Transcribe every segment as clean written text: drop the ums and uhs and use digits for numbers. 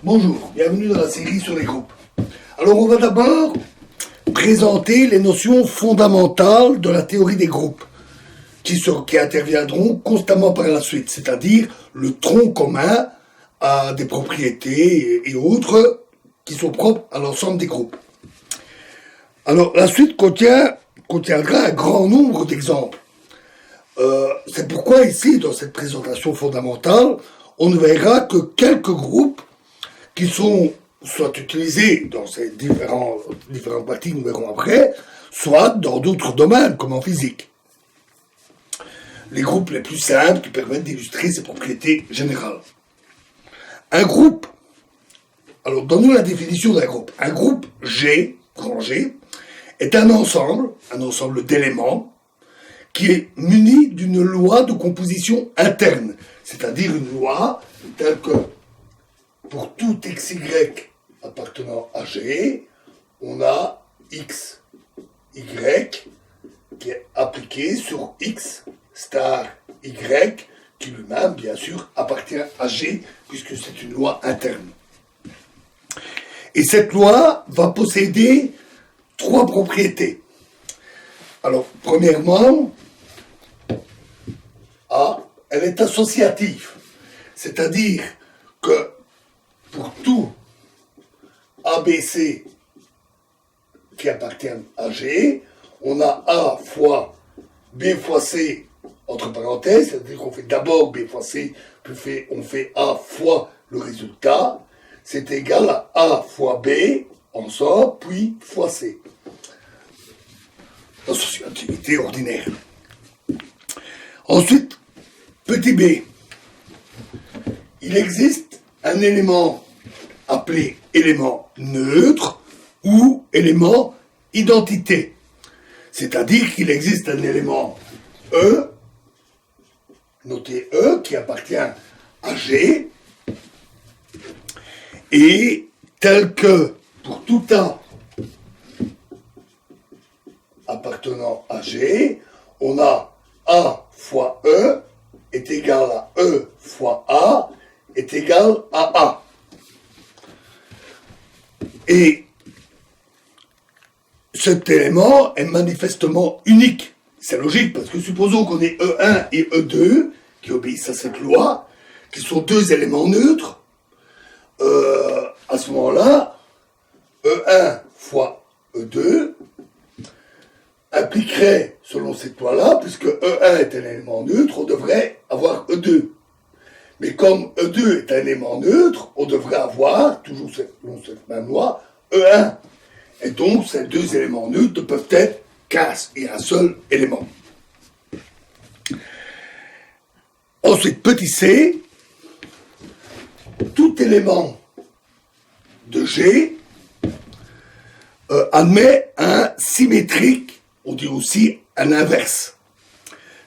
Bonjour, bienvenue dans la série sur les groupes. Alors on va d'abord présenter les notions fondamentales de la théorie des groupes, qui interviendront constamment par la suite, c'est-à-dire le tronc commun à des propriétés et autres qui sont propres à l'ensemble des groupes. Alors la suite contiendra un grand nombre d'exemples. C'est pourquoi ici, dans cette présentation fondamentale, on ne verra que quelques groupes qui sont soit utilisés dans ces différentes parties que nous verrons après, soit dans d'autres domaines, comme en physique. Les groupes les plus simples qui permettent d'illustrer ces propriétés générales. Un groupe, alors donne-nous la définition d'un groupe. Un groupe G, grand G, est un ensemble d'éléments, qui est muni d'une loi de composition interne, c'est-à-dire une loi telle que pour tout xy appartenant à G, on a x, y qui est appliqué sur x star y, qui lui-même, bien sûr, appartient à G, puisque c'est une loi interne. Et cette loi va posséder trois propriétés. Alors, premièrement, A, elle est associative, c'est-à-dire que pour tout ABC qui appartient à G, on a A fois B fois C, entre parenthèses, c'est-à-dire qu'on fait d'abord B fois C, puis on fait A fois le résultat, c'est égal à A fois B, ensemble, puis fois C. Associativité ordinaire. Ensuite, petit b. Il existe un élément appelé élément neutre ou élément identité. C'est-à-dire qu'il existe un élément E, noté E, qui appartient à G, et tel que pour tout A appartenant à G, on a A fois E est égal à E fois A est égal à A. Et cet élément est manifestement unique. C'est logique, parce que supposons qu'on ait E1 et E2, qui obéissent à cette loi, qui sont deux éléments neutres. À ce moment-là, E1 fois E2 impliquerait, selon cette loi-là, puisque E1 est un élément neutre, on devrait avoir E2. Mais comme E2 est un élément neutre, on devrait avoir, toujours selon cette même loi, E1. Et donc, ces deux éléments neutres ne peuvent être qu'un et un seul élément. Ensuite, petit c, tout élément de G admet un symétrique, on dit aussi un inverse.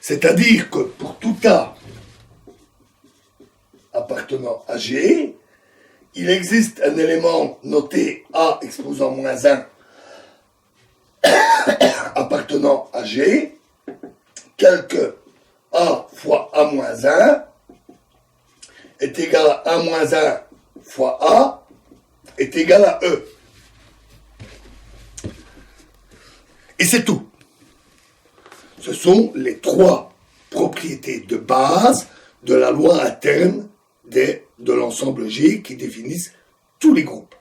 C'est-à-dire que pour tout A appartenant à G, il existe un élément noté A exposant moins 1 appartenant à G, tel que A fois A moins 1 est égal à A moins 1 fois A est égal à E. Et c'est tout. Ce sont les trois propriétés de base de la loi interne de l'ensemble G qui définissent tous les groupes.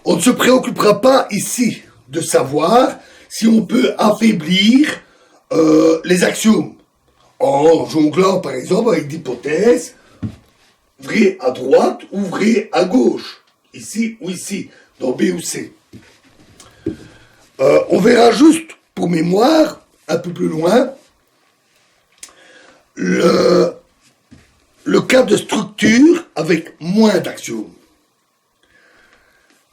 On ne se préoccupera pas ici de savoir si on peut affaiblir les axiomes en jonglant par exemple avec d'hypothèses vrai à droite ou vrai à gauche, ici ou ici, dans B ou C. On verra juste, pour mémoire, un peu plus loin, le cas de structure avec moins d'axiomes.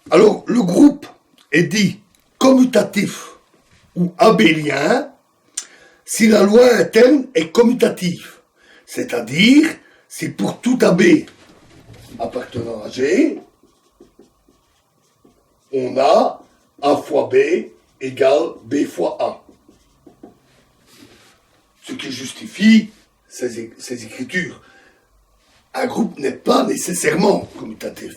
Alors, le groupe est dit commutatif ou abélien si la loi interne est commutative, c'est-à-dire si pour tout AB appartenant à G, on a A fois B égale B fois A. Ce qui justifie ces écritures. un groupe n'est pas nécessairement commutatif.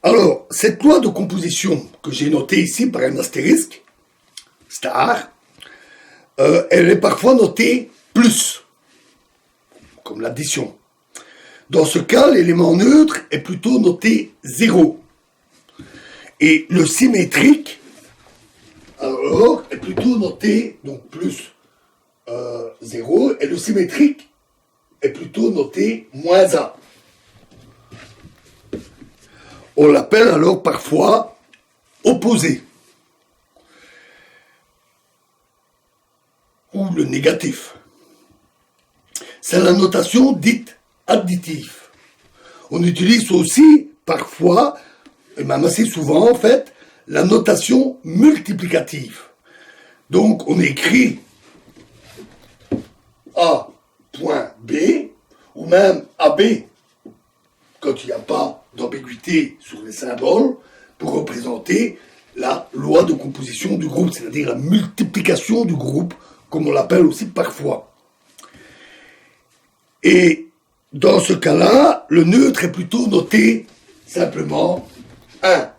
Alors, cette loi de composition que j'ai notée ici par un astérisque, star, elle est parfois notée plus, comme l'addition. Dans ce cas, l'élément neutre est plutôt noté 0. Et le symétrique, alors, est plutôt noté, donc plus 0, et le symétrique est plutôt noté moins 1. On l'appelle alors parfois opposé, ou le négatif. C'est la notation dite additive. On utilise aussi parfois, et même assez souvent en fait, la notation multiplicative. Donc on écrit A point B, ou même AB, quand il n'y a pas d'ambiguïté sur les symboles, pour représenter la loi de composition du groupe, c'est-à-dire la multiplication du groupe, comme on l'appelle aussi parfois. Et dans ce cas-là, le neutre est plutôt noté simplement 1.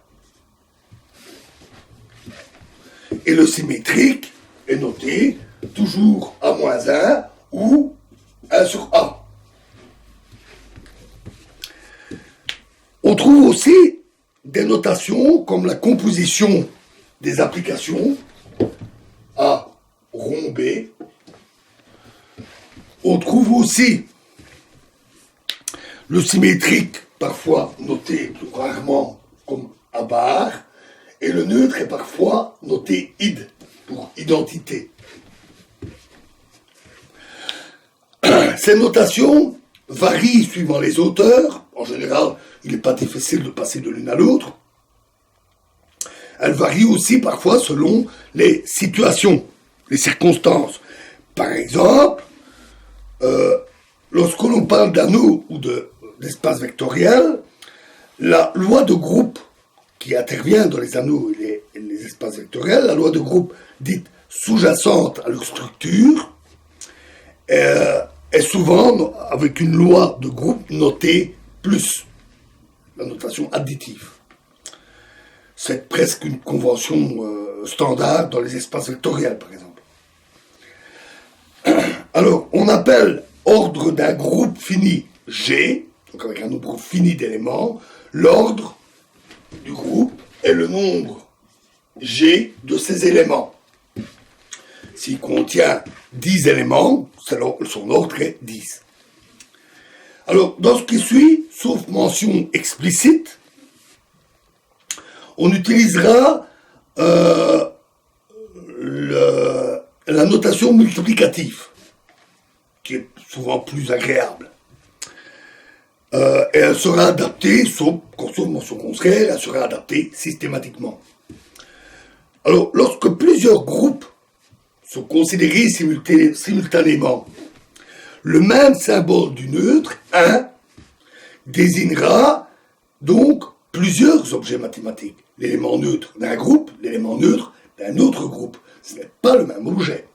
Et le symétrique est noté toujours A-1 ou 1 sur A. On trouve aussi des notations comme la composition des applications A rond B. On trouve aussi le symétrique, parfois noté plus rarement comme A bar, et le neutre est parfois noté id pour identité. Ces notations varient suivant les auteurs. En général, il n'est pas difficile de passer de l'une à l'autre. Elles varient aussi parfois selon les situations, les circonstances. Par exemple, lorsque l'on parle d'anneau ou d'espace vectoriel, la loi de groupe qui intervient dans les anneaux et les espaces vectoriels, la loi de groupe dite sous-jacente à leur structure, est souvent avec une loi de groupe notée plus, la notation additive. C'est presque une convention standard dans les espaces vectoriels, par exemple. Alors, on appelle ordre d'un groupe fini G, donc avec un nombre fini d'éléments, l'ordre du groupe est le nombre G de ces éléments. S'il contient 10 éléments, son ordre est 10. Alors, dans ce qui suit, sauf mention explicite, on utilisera la notation multiplicative, qui est souvent plus agréable. Et elle sera adaptée, sauf mention contraire, elle sera adaptée systématiquement. Alors, lorsque plusieurs groupes sont considérés simultanément, le même symbole du neutre, 1, désignera donc plusieurs objets mathématiques. L'élément neutre d'un groupe, l'élément neutre d'un autre groupe. Ce n'est pas le même objet.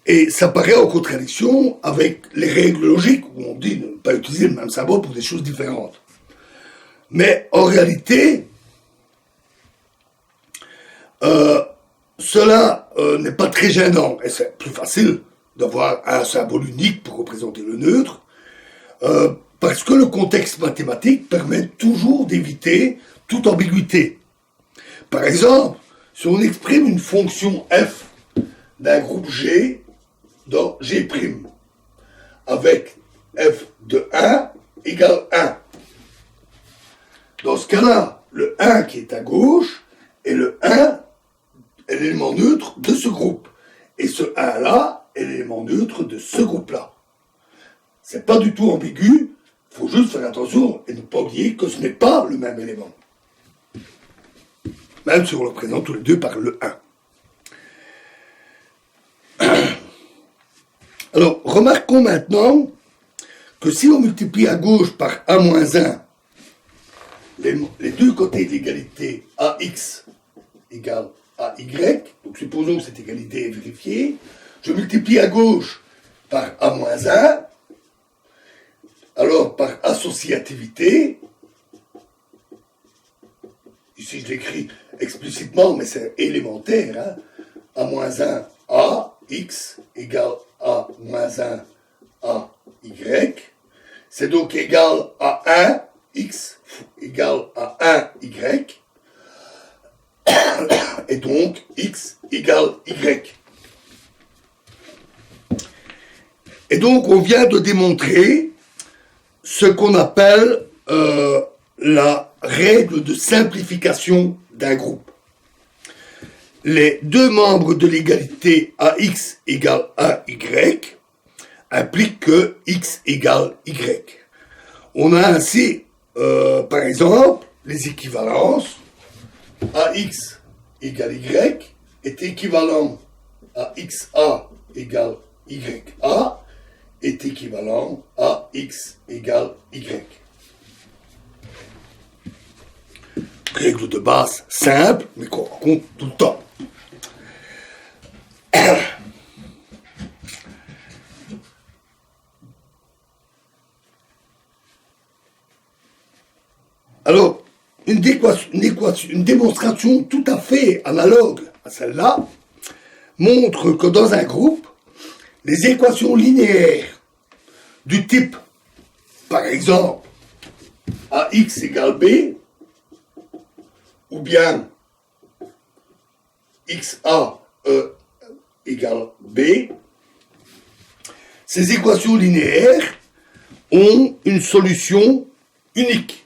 Et ça paraît en contradiction avec les règles logiques où on dit de ne pas utiliser le même symbole pour des choses différentes. Mais en réalité, cela n'est pas très gênant, et c'est plus facile d'avoir un symbole unique pour représenter le neutre, parce que le contexte mathématique permet toujours d'éviter toute ambiguïté. Par exemple, si on exprime une fonction f d'un groupe G dans G', avec f de 1 égale 1. Dans ce cas-là, le 1 qui est à gauche et le 1 est l'élément neutre de ce groupe. Et ce 1-là est l'élément neutre de ce groupe-là. C'est pas du tout ambigu, il faut juste faire attention et ne pas oublier que ce n'est pas le même élément. Même si on le représente tous les deux par le 1. Alors, remarquons maintenant que si on multiplie à gauche par A-1, les deux côtés de l'égalité AX égale AY, donc supposons que cette égalité est vérifiée, je multiplie à gauche par A moins 1, alors par associativité, ici je l'écris explicitement, mais c'est élémentaire, hein, A moins 1, A, X égale A moins 1, A, Y, c'est donc égal à 1, X égale à 1, Y, et donc X égale Y. Et donc on vient de démontrer ce qu'on appelle la règle de simplification d'un groupe. Les deux membres de l'égalité AX égale AY impliquent que X égale Y. On a ainsi, par exemple, les équivalences. AX égale Y est équivalent à XA égale YA est équivalent à X égale Y. Règle de base simple, mais qu'on rencontre tout le temps. Alors, une démonstration tout à fait analogue à celle-là montre que dans un groupe, les équations linéaires du type, par exemple, AX égale B, ou bien XA égale B, ces équations linéaires ont une solution unique.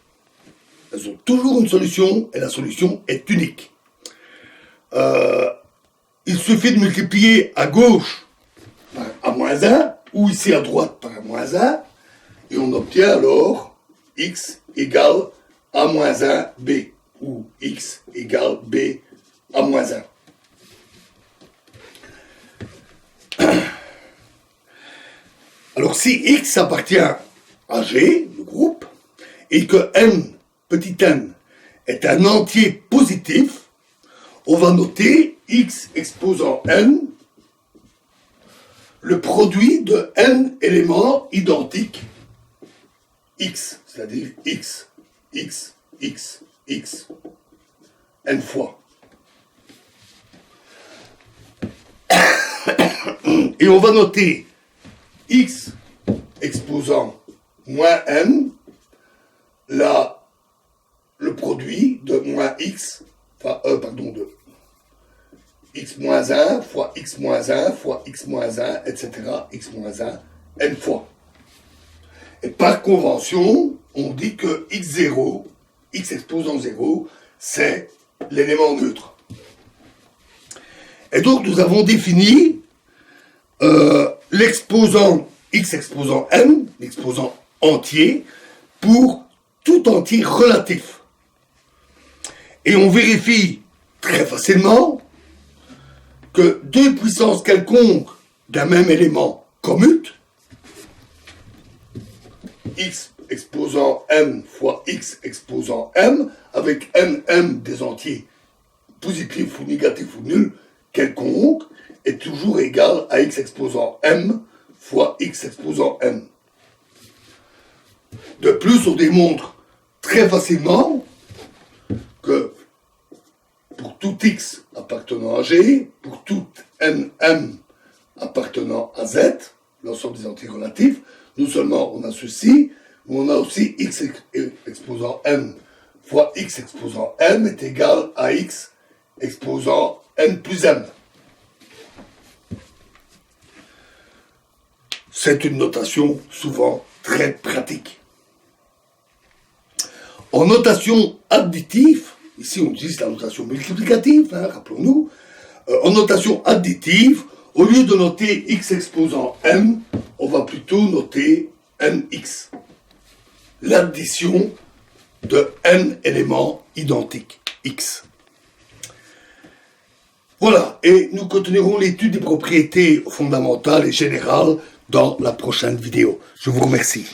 Elles ont toujours une solution et la solution est unique. Il suffit de multiplier à gauche par A-1 ou ici à droite par A-1 et on obtient alors X égale A-1 B ou X égale B A-1. Alors si X appartient à G, le groupe, et que N, petit n, est un entier positif, on va noter X exposant N, le produit de N éléments identiques X, c'est-à-dire X, X, X, X, N fois. Et on va noter X exposant moins N, le produit de moins X, de X moins 1 fois X moins 1 fois X moins 1, etc., X moins 1, N fois. Et par convention, on dit que X0, X exposant 0, c'est l'élément neutre. Et donc nous avons défini l'exposant X exposant N, l'exposant entier, pour tout entier relatif. Et on vérifie très facilement que deux puissances quelconques d'un même élément commutent, X exposant M fois X exposant M, avec M des entiers positifs ou négatifs ou nuls, quelconque, est toujours égal à X exposant M fois X exposant M. De plus, on démontre très facilement que pour tout X appartenant à G, pour tout NM appartenant à Z, l'ensemble des entiers relatifs, non seulement on a ceci, mais on a aussi X exposant M fois X exposant M est égal à X exposant N plus M. C'est une notation souvent très pratique. En notation additive, ici on utilise la notation multiplicative, rappelons-nous, en notation additive, au lieu de noter X exposant M, on va plutôt noter NX. L'addition de N éléments identiques X. Voilà, et nous continuerons l'étude des propriétés fondamentales et générales dans la prochaine vidéo. Je vous remercie.